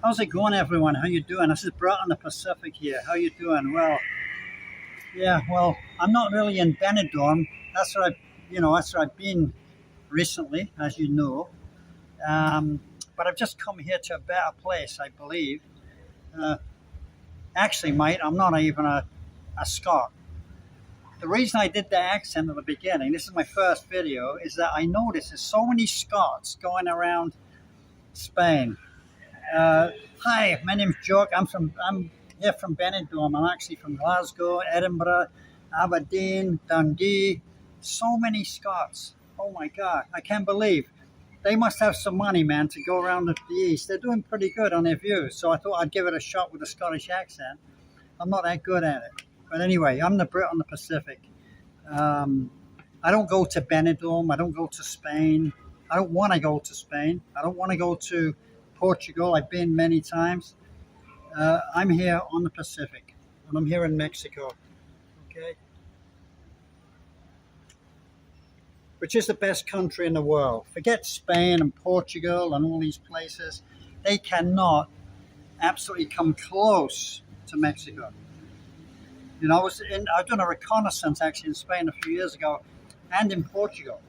How's it going, everyone? How you doing? This is Brett on the Pacific here. How you doing? Well, yeah. Well, I'm not really in Benidorm. That's where I've been recently, as you know. Um, but I've just come here to a better place, I believe. Uh, Actually, mate, I'm not even a Scot. The reason I did the accent at the beginning, this is my first video, is that I noticed there's so many Scots going around Spain. Uh, Hi, my name's Jock. I'm here from Benidorm. I'm actually from Glasgow, Edinburgh, Aberdeen, Dundee. So many Scots. Oh my God, I can't believe. They must have some money, man, to go around the east. They're doing pretty good on their views, so I thought I'd give it a shot with a Scottish accent. I'm not that good at it. But anyway, I'm the Brit on the Pacific. Um, I don't go to Benidorm. I don't go to Spain. I don't want to go to Spain. I don't want to go to Portugal. I've been many times. I'm here on the Pacific, and I'm here in Mexico. Okay, which is the best country in the world. Forget Spain and Portugal and all these places. They cannot absolutely come close to Mexico. You know, I've done a reconnaissance actually in Spain a few years ago and in Portugal.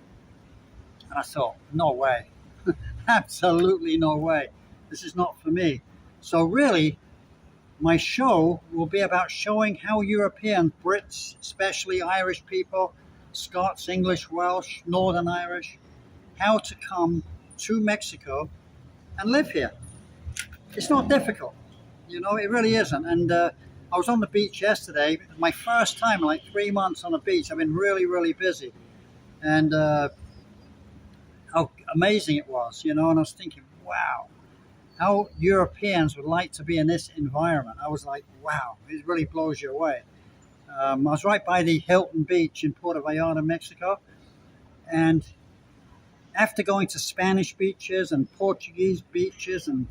And I thought, no way. Absolutely no way. This is not for me. So really, my show will be about showing how Europeans, Brits, especially Irish people, Scots, English, Welsh, Northern Irish, how to come to Mexico and live here. It's not difficult, you know, it really isn't. And I was on the beach yesterday, my first time in like 3 months on the beach. I've been really, really busy. And how amazing it was, you know, and I was thinking, wow, how Europeans would like to be in this environment. I was like, wow, it really blows you away. I was right by the Hilton Beach in Puerto Vallarta, Mexico, and after going to Spanish beaches and Portuguese beaches and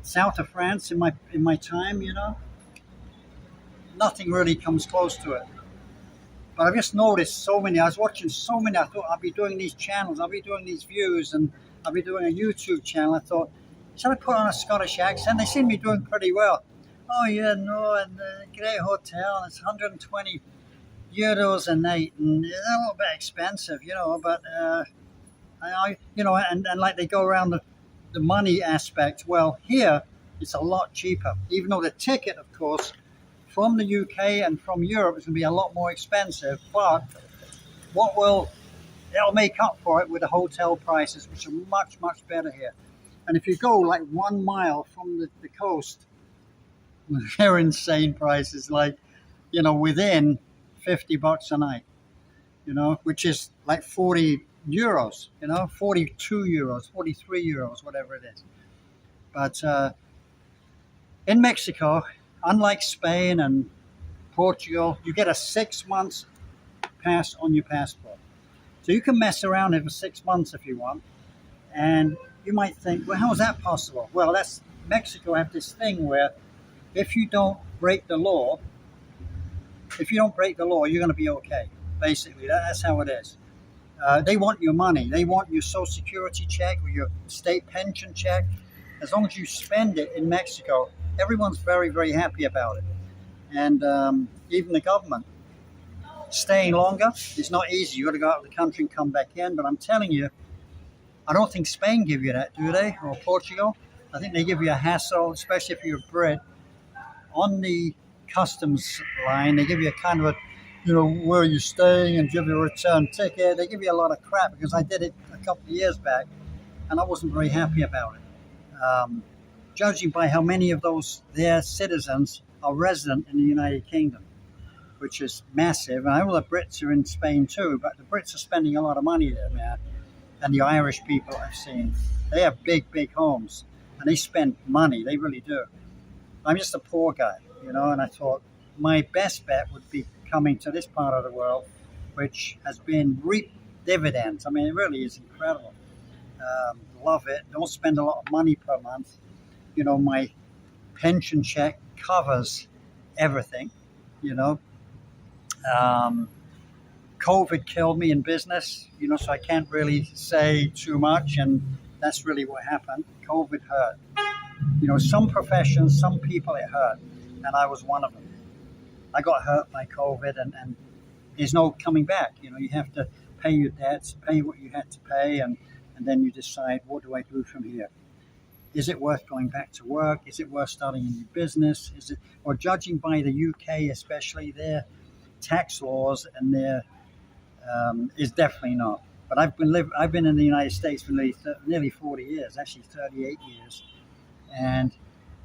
south of France in my time, you know, nothing really comes close to it. But I've just noticed so many. I was watching so many. I thought I'll be doing these channels, I'll be doing these views, and I'll be doing a YouTube channel. I thought, should I put on a Scottish accent? They seem to be doing pretty well. Oh yeah, no, and great hotel, and it's 120 euros a night, and it's a little bit expensive, you know. But you know, and like they go around the money aspect. Well, here it's a lot cheaper, even though the ticket, of course, from the UK and from Europe is going to be a lot more expensive. But it'll make up for it with the hotel prices, which are much, much better here. And if you go like 1 mile from the coast, they're insane prices, like, you know, within $50 a night, you know, which is like 40 euros, you know, 42 euros, 43 euros, whatever it is. But in Mexico, unlike Spain and Portugal, you get a 6 months pass on your passport. So you can mess around here for 6 months if you want. And you might think, well, how is that possible? Well, Mexico have this thing where if you don't break the law, you're going to be okay. Basically, that's how it is. They want your money. They want your Social Security check or your state pension check. As long as you spend it in Mexico, everyone's very, very happy about it. And even the government. Staying longer is not easy. You've got to go out of the country and come back in. But I'm telling you, I don't think Spain give you that, do they? Or Portugal? I think they give you a hassle, especially if you're a Brit. On the customs line, they give you a kind of a, you know, where you're staying and give you a return ticket. They give you a lot of crap because I did it a couple of years back and I wasn't very happy about it. Judging by how many of their citizens are resident in the United Kingdom, which is massive. And I know the Brits are in Spain too, but the Brits are spending a lot of money there, man. And the Irish people I've seen, they have big, big homes and they spend money. They really do. I'm just a poor guy, you know, and I thought my best bet would be coming to this part of the world, which has been reaped dividends. I mean, it really is incredible. Love it. Don't spend a lot of money per month. You know, my pension check covers everything, you know. COVID killed me in business, you know, so I can't really say too much, and that's really what happened. COVID hurt. You know, some professions, some people it hurt, and I was one of them. I got hurt by COVID, and there's no coming back. You know, you have to pay your debts, pay what you had to pay, and then you decide, what do I do from here? Is it worth going back to work? Is it worth starting a new business? Is it, or judging by the UK, especially their tax laws and their is definitely not. But I've been in the United States for nearly 40 years, actually 38 years, and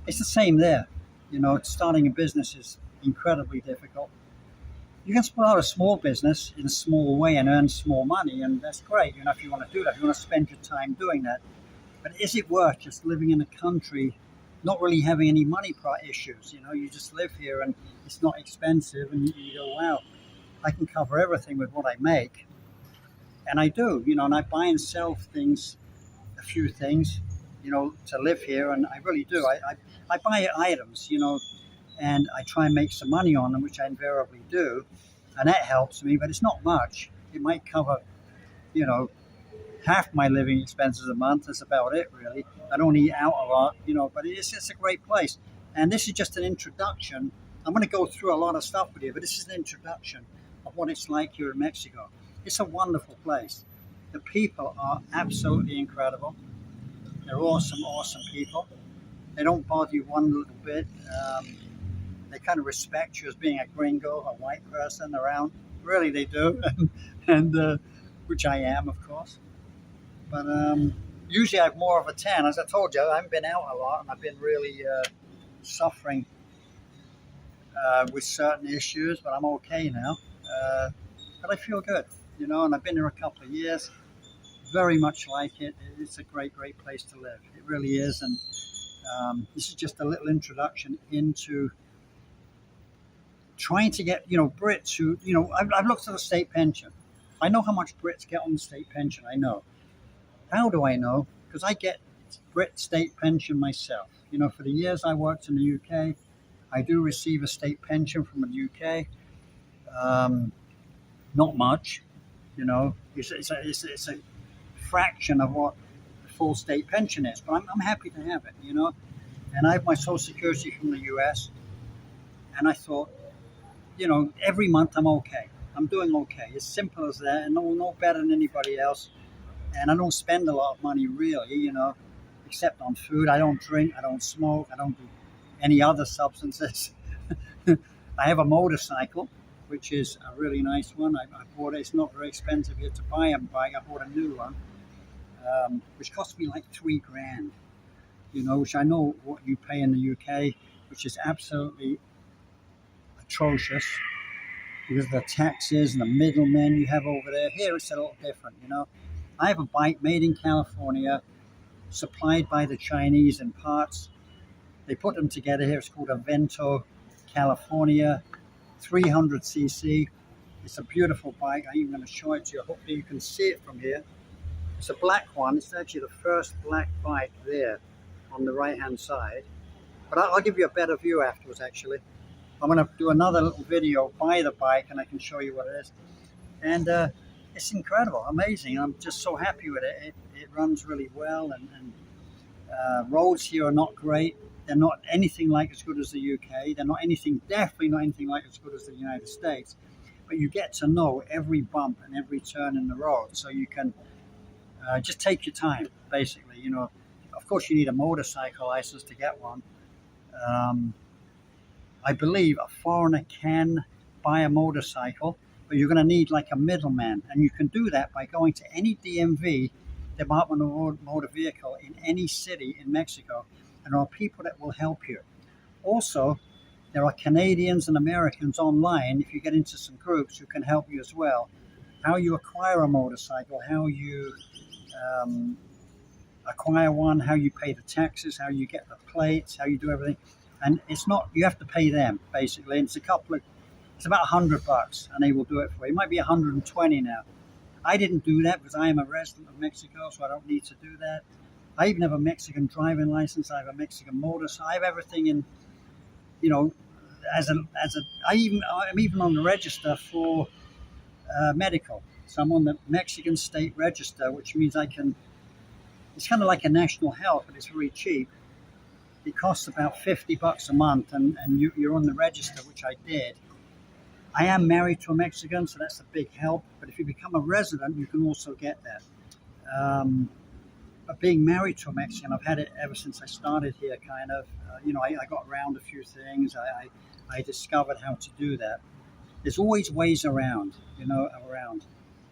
it's the same there. You know, starting a business is incredibly difficult. You can start a small business in a small way and earn small money, and that's great. You know, if you want to do that, if you want to spend your time doing that. But is it worth just living in a country, not really having any money issues? You know, you just live here and it's not expensive, and you go, wow, I can cover everything with what I make. And I do, you know, and I buy and sell things, a few things, you know, to live here, and I really do. I buy items, you know, and I try and make some money on them, which I invariably do, and that helps me, but it's not much. It might cover, you know, half my living expenses a month. That's about it, really. I don't eat out a lot, you know, but it's a great place. And this is just an introduction. I'm going to go through a lot of stuff with you, but this is an introduction of what it's like here in Mexico. It's a wonderful place. The people are absolutely incredible. They're awesome, awesome people. They don't bother you one little bit. They kind of respect you as being a gringo, a white person around. Really, they do, and which I am, of course. But usually I have more of a tan. As I told you, I haven't been out a lot, and I've been really suffering with certain issues, but I'm okay now. But I feel good, you know, and I've been here a couple of years. Very much like it. It's a great, great place to live. It really is, and this is just a little introduction into trying to get, you know, Brits who, you know, I've looked at the state pension. I know how much Brits get on the state pension. I know. How do I know? Because I get Brit state pension myself. You know, for the years I worked in the UK, I do receive a state pension from the UK. Not much, you know. It's a fraction of what the full state pension is, but I'm happy to have it, you know. And I have my Social Security from the US, and I thought, you know, every month I'm okay. I'm doing okay. It's simple as that, and no better than anybody else. And I don't spend a lot of money, really, you know, except on food. I don't drink, I don't smoke, I don't do any other substances. I have a motorcycle, which is a really nice one. I bought it. It's not very expensive here to buy a bike. I bought a new one, which cost me like $3,000, you know, which I know what you pay in the UK, which is absolutely atrocious because of the taxes and the middlemen you have over there. Here it's a little different, you know. I have a bike made in California, supplied by the Chinese in parts. They put them together here. It's called a Vento California 300cc. It's a beautiful bike. I'm even going to show it to you. Hopefully you can see it from here. It's a black one. It's actually the first black bike there on the right hand side. But I'll give you a better view afterwards, actually. I'm going to do another little video by the bike, and I can show you what it is. And it's incredible, amazing. I'm just so happy with it. It runs really well, and roads here are not great. They're not anything like as good as the UK. They're not anything, definitely not anything like as good as the United States. But you get to know every bump and every turn in the road, so you can just take your time, basically. You know, of course, you need a motorcycle license to get one. I believe a foreigner can buy a motorcycle, but you're going to need like a middleman, and you can do that by going to any DMV, Department of Motor Vehicle, in any city in Mexico, and there are people that will help you. Also, there are Canadians and Americans online, if you get into some groups, who can help you as well. How you acquire a motorcycle, how you acquire one, how you pay the taxes, how you get the plates, how you do everything. And it's not, you have to pay them, basically. And it's about $100, and they will do it for you. It might be 120 now. I didn't do that because I am a resident of Mexico, so I don't need to do that. I even have a Mexican driving license. I have a Mexican motorcycle. I have everything in, you know, I'm even on the register for medical. So I'm on the Mexican state register, which means it's kind of like a national health, but it's very cheap. it costs about $50 a month, and you're on the register, which I did. I am married to a Mexican, so that's a big help. But if you become a resident, you can also get that. But being married to a Mexican, I've had it ever since I started here, kind of. I got around a few things. I discovered how to do that. There's always ways around, around.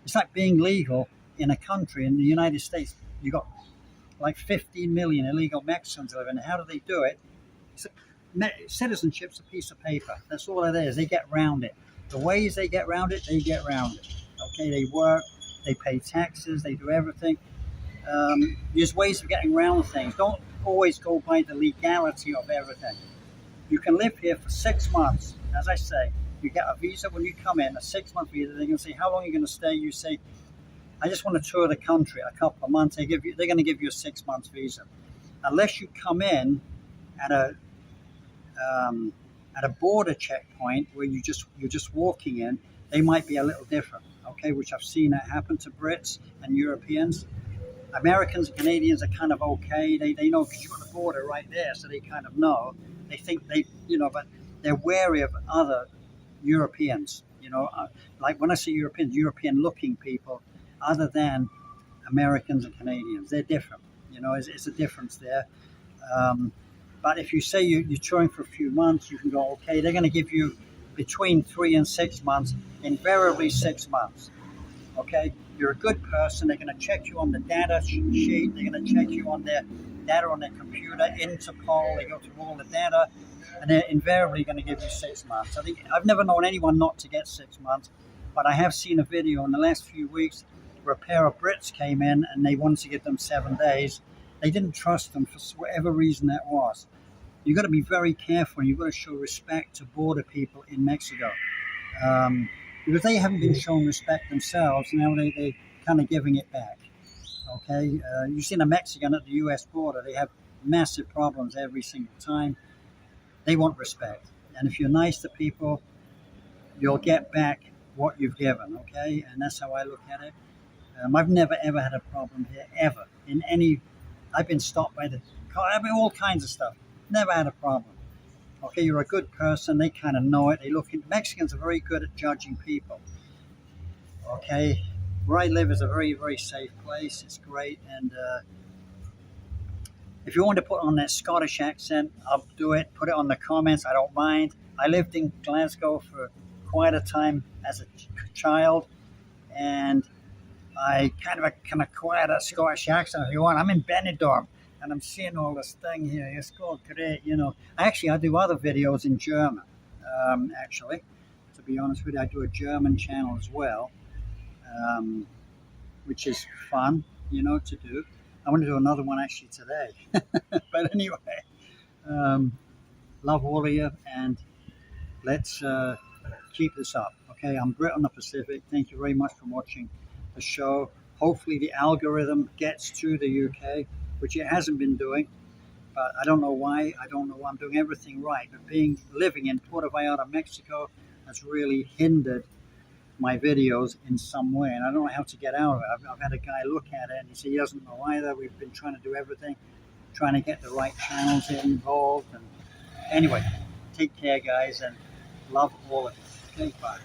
It's like being legal in a country. In the United States, you got like 15 million illegal Mexicans living. How do they do it? Citizenship's a piece of paper. That's all it is. They get around it. The ways they get around it, they get around it. Okay, they work, they pay taxes, they do everything. There's ways of getting around things. Don't always go by the legality of everything. You can live here for 6 months. As I say, you get a visa when you come in, a 6-month visa. They're going to say, how long are you going to stay? You say, I just want to tour the country a couple of months. They're going to give you a 6-month visa. Unless you come in at a border checkpoint where you're just walking in, they might be a little different. Okay, which I've seen that happen to Brits and Europeans. Americans and Canadians are kind of okay. They know, because you've got the border right there, so they kind of know. They think but they're wary of other Europeans. Like when I say Europeans, European-looking people, other than Americans and Canadians. They're different. It's a difference there. But if you say you're touring for a few months, you can go, okay, they're going to give you between 3 and 6 months, invariably 6 months. Okay, you're a good person. They're going to check you on the data sheet. They're going to check you on their data on their computer, Interpol. They go through all the data, and they're invariably going to give you 6 months. I've never known anyone not to get 6 months, but I have seen a video in the last few weeks where a pair of Brits came in and they wanted to give them 7 days. They didn't trust them for whatever reason that was. You've got to be very careful. You've got to show respect to border people in Mexico. Because they haven't been shown respect themselves, now they're kind of giving it back. Okay, you've seen a Mexican at the U.S. border. They have massive problems every single time. They want respect. And if you're nice to people, you'll get back what you've given, okay? And that's how I look at it. I've never, ever had a problem here, ever. I've been stopped by the car, all kinds of stuff. Never had a problem. Okay, you're a good person. They kind of know it. Mexicans are very good at judging people. Okay, where I live is a very, very safe place. It's great. And if you want to put on that Scottish accent, I'll do it. Put it on the comments. I don't mind. I lived in Glasgow for quite a time as a child, and I kind of acquired a Scottish accent. If you want, I'm in Benidorm. And I'm seeing all this thing here. It's called great, Actually, I do other videos in German. Actually, to be honest with you, I do a German channel as well, which is fun, to do. I want to do another one actually today. But anyway, love all of you, and let's keep this up. Okay, I'm Brit on the Pacific. Thank you very much for watching the show. Hopefully, the algorithm gets to the UK, which it hasn't been doing, but I don't know why. I don't know why. I'm doing everything right, but living in Puerto Vallarta, Mexico, has really hindered my videos in some way, and I don't know how to get out of it. I've had a guy look at it, and he said he doesn't know either. We've been trying to do everything, trying to get the right channels involved, and anyway, take care, guys, and love all of you. Okay, bye.